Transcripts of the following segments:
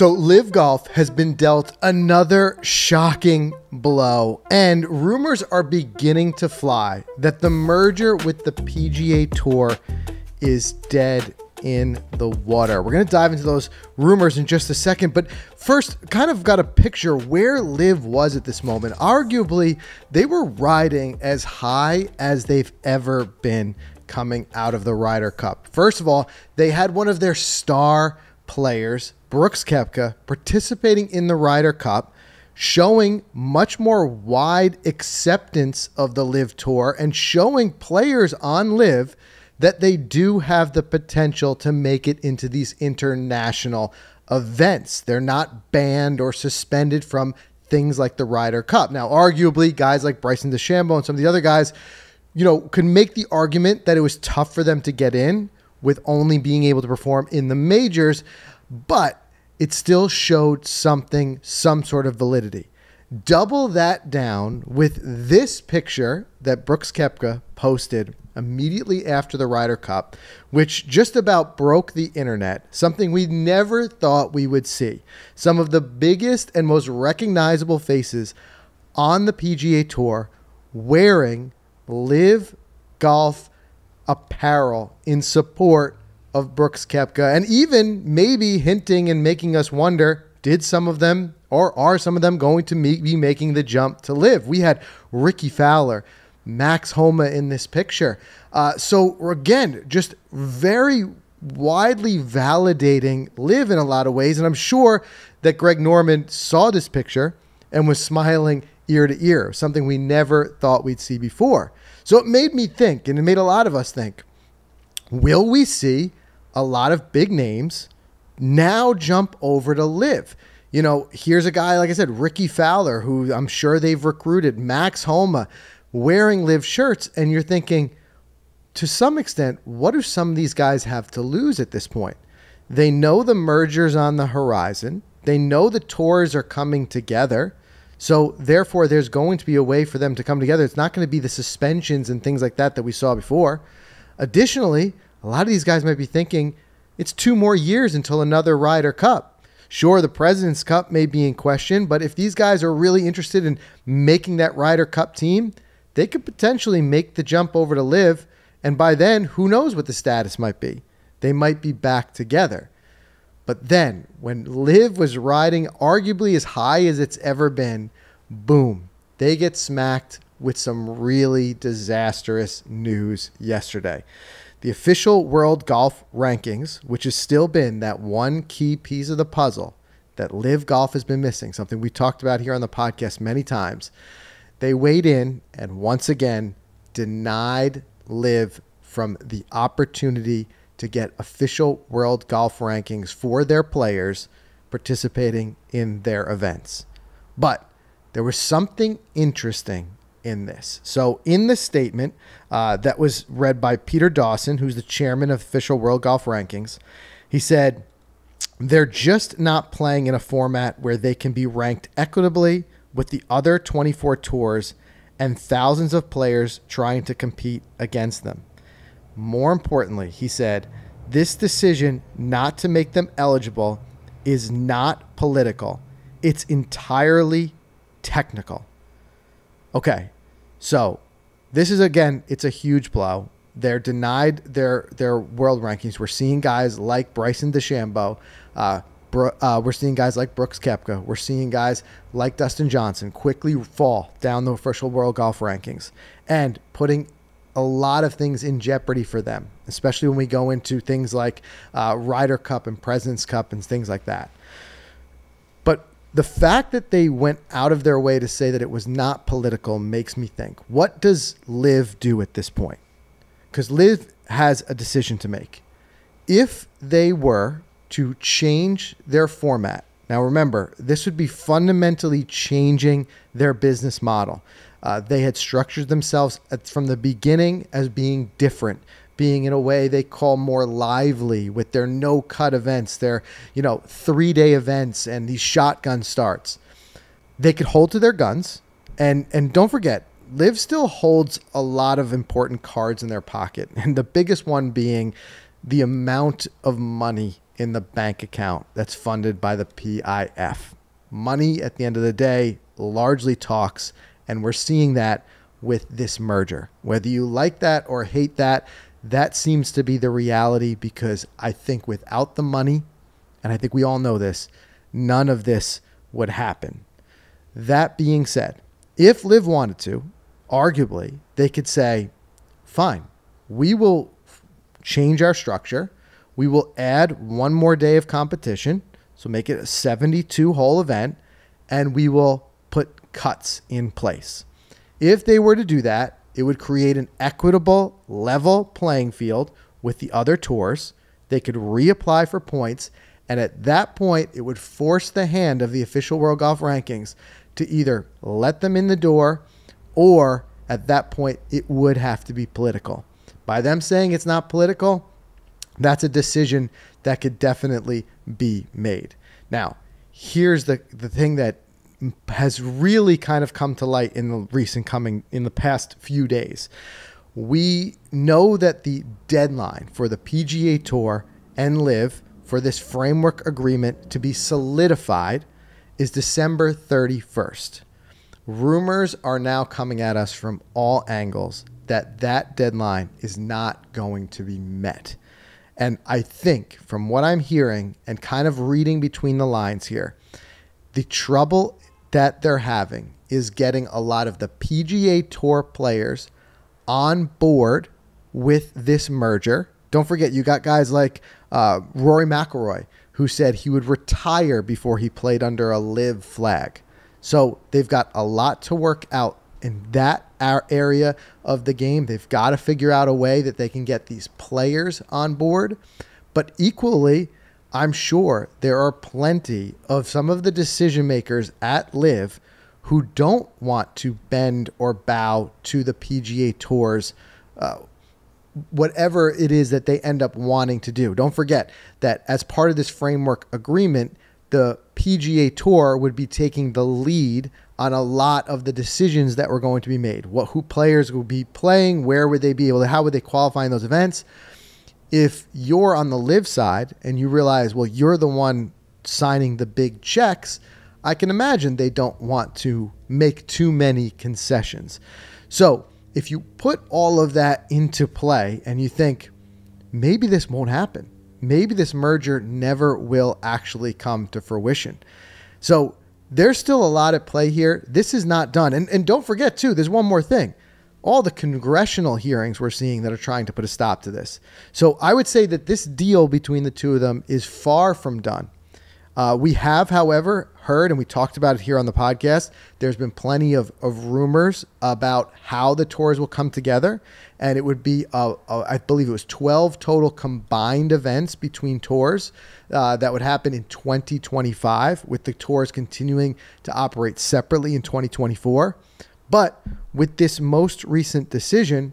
So LIV Golf has been dealt another shocking blow, and rumors are beginning to fly that the merger with the PGA Tour is dead in the water. We're going to dive into those rumors in just a second, but first, kind of got a picture where LIV was at this moment. Arguably, they were riding as high as they've ever been coming out of the Ryder Cup. First of all, they had one of their star players, Brooks Koepka, participating in the Ryder Cup, showing much more wide acceptance of the LIV Tour and showing players on LIV that they do have the potential to make it into these international events. They're not banned or suspended from things like the Ryder Cup. Now, arguably, guys like Bryson DeChambeau and some of the other guys, could make the argument that it was tough for them to get in with only being able to perform in the majors, but it still showed some sort of validity. Double that down with this picture that Brooks Koepka posted immediately after the Ryder Cup, which just about broke the internet, something we never thought we would see. Some of the biggest and most recognizable faces on the PGA Tour wearing LIV Golf apparel in support of Brooks Koepka, and even maybe hinting and making us wonder, did some of them or are some of them going to be making the jump to LIV? We had Ricky Fowler, Max Homa in this picture. So again, just very widely validating LIV in a lot of ways. And I'm sure that Greg Norman saw this picture and was smiling ear to ear, something we never thought we'd see before. So it made me think, and it made a lot of us think, will we see a lot of big names now jump over to LIV? Here's a guy, like I said, Ricky Fowler, who I'm sure they've recruited, Max Homa, wearing LIV shirts, and you're thinking, to some extent, what do some of these guys have to lose at this point? They know the merger's on the horizon. They know the tours are coming together. So therefore, there's going to be a way for them to come together. It's not going to be the suspensions and things like that we saw before. Additionally, a lot of these guys might be thinking it's 2 more years until another Ryder Cup. Sure, the President's Cup may be in question, but if these guys are really interested in making that Ryder Cup team, they could potentially make the jump over to LIV, and by then, who knows what the status might be. They might be back together. But then, when LIV was riding arguably as high as it's ever been, boom, they get smacked with some really disastrous news yesterday. The official World Golf Rankings, which has still been that one key piece of the puzzle that LIV Golf has been missing, something we talked about here on the podcast many times, they weighed in and once again denied LIV from the opportunity to get official World Golf Rankings for their players participating in their events. But there was something interesting in this. So in the statement that was read by Peter Dawson, who's the chairman of official World Golf Rankings, he said, they're just not playing in a format where they can be ranked equitably with the other 24 tours and thousands of players trying to compete against them. More importantly, he said, this decision not to make them eligible is not political. It's entirely technical. Okay, so this is, again, it's a huge blow. They're denied their world rankings. We're seeing guys like Bryson DeChambeau. We're seeing guys like Brooks Koepka. We're seeing guys like Dustin Johnson quickly fall down the official World Golf Rankings and putting a lot of things in jeopardy for them, especially when we go into things like Ryder Cup and President's Cup and things like that. But the fact that they went out of their way to say that it was not political makes me think, what does LIV do at this point? Because LIV has a decision to make. If they were to change their format, now remember, this would be fundamentally changing their business model. They had structured themselves from the beginning as being different, being in a way they call more lively with their no-cut events, their 3-day events and these shotgun starts. They could hold to their guns, and don't forget, LIV still holds a lot of important cards in their pocket, and the biggest one being the amount of money in the bank account that's funded by the PIF. Money at the end of the day largely talks, and we're seeing that with this merger. Whether you like that or hate that, that seems to be the reality, because I think without the money, and I think we all know this, none of this would happen. That being said, if LIV wanted to, arguably, they could say, fine, we will change our structure. We will add one more day of competition, so make it a 72-hole event, and we will put cuts in place. If they were to do that, it would create an equitable, level playing field with the other tours. They could reapply for points, and at that point, it would force the hand of the official World Golf Rankings to either let them in the door, or at that point, it would have to be political. By them saying it's not political, that's a decision that could definitely be made. Now, here's the thing that has really kind of come to light in the past few days. We know that the deadline for the PGA Tour and LIV for this framework agreement to be solidified is December 31st. Rumors are now coming at us from all angles that that deadline is not going to be met. And I think from what I'm hearing and kind of reading between the lines here, the trouble that they're having is getting a lot of the PGA Tour players on board with this merger. Don't forget, you got guys like Rory McIlroy, who said he would retire before he played under a LIV flag. So they've got a lot to work out in that area of the game. They've got to figure out a way that they can get these players on board. But equally, I'm sure there are plenty of some of the decision makers at LIV who don't want to bend or bow to the PGA Tour's whatever it is that they end up wanting to do. Don't forget that as part of this framework agreement, the PGA Tour would be taking the lead on a lot of the decisions that were going to be made. Who players would be playing, where would they be able to, how would they qualify in those events? If you're on the LIV side and you realize, well, you're the one signing the big checks, I can imagine they don't want to make too many concessions. So if you put all of that into play and you think, maybe this won't happen, maybe this merger never will actually come to fruition. So there's still a lot at play here. This is not done. And don't forget, too, there's one more thing. All the congressional hearings we're seeing that are trying to put a stop to this. So I would say that this deal between the two of them is far from done. We have, however, heard, and we talked about it here on the podcast, there's been plenty of rumors about how the tours will come together. And it would be, I believe it was 12 total combined events between tours that would happen in 2025, with the tours continuing to operate separately in 2024. But with this most recent decision,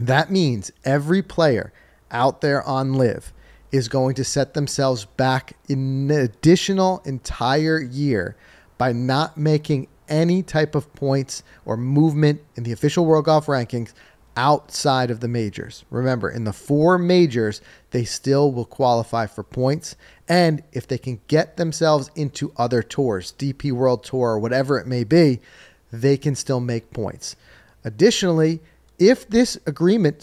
that means every player out there on LIV is going to set themselves back an additional entire year by not making any type of points or movement in the official World Golf Rankings outside of the majors. Remember, in the 4 majors, they still will qualify for points. And if they can get themselves into other tours, DP World Tour, or whatever it may be, they can still make points. Additionally, if this agreement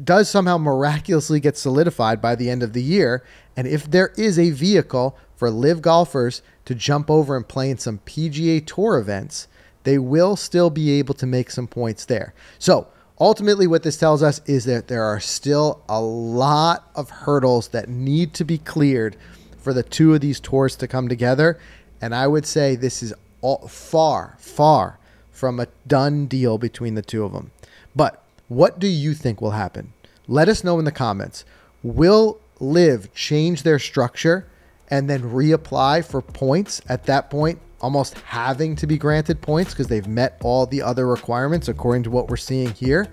does somehow miraculously get solidified by the end of the year, and if there is a vehicle for LIV golfers to jump over and play in some PGA Tour events, they will still be able to make some points there. So ultimately what this tells us is that there are still a lot of hurdles that need to be cleared for the two of these tours to come together. And I would say this is far, far from a done deal between the two of them. But what do you think will happen? Let us know in the comments. Will LIV change their structure and then reapply for points at that point, almost having to be granted points because they've met all the other requirements according to what we're seeing here?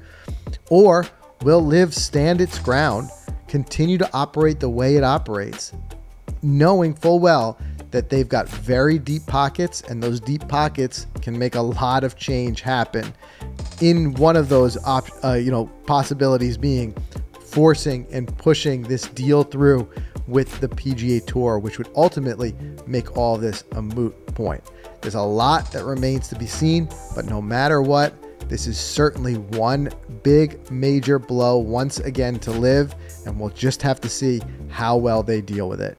Or will LIV stand its ground, continue to operate the way it operates, knowing full well that they've got very deep pockets, and those deep pockets can make a lot of change happen? In one of those possibilities being forcing and pushing this deal through with the PGA Tour, which would ultimately make all of this a moot point. There's a lot that remains to be seen, but no matter what, this is certainly one big major blow once again to LIV, and we'll just have to see how well they deal with it.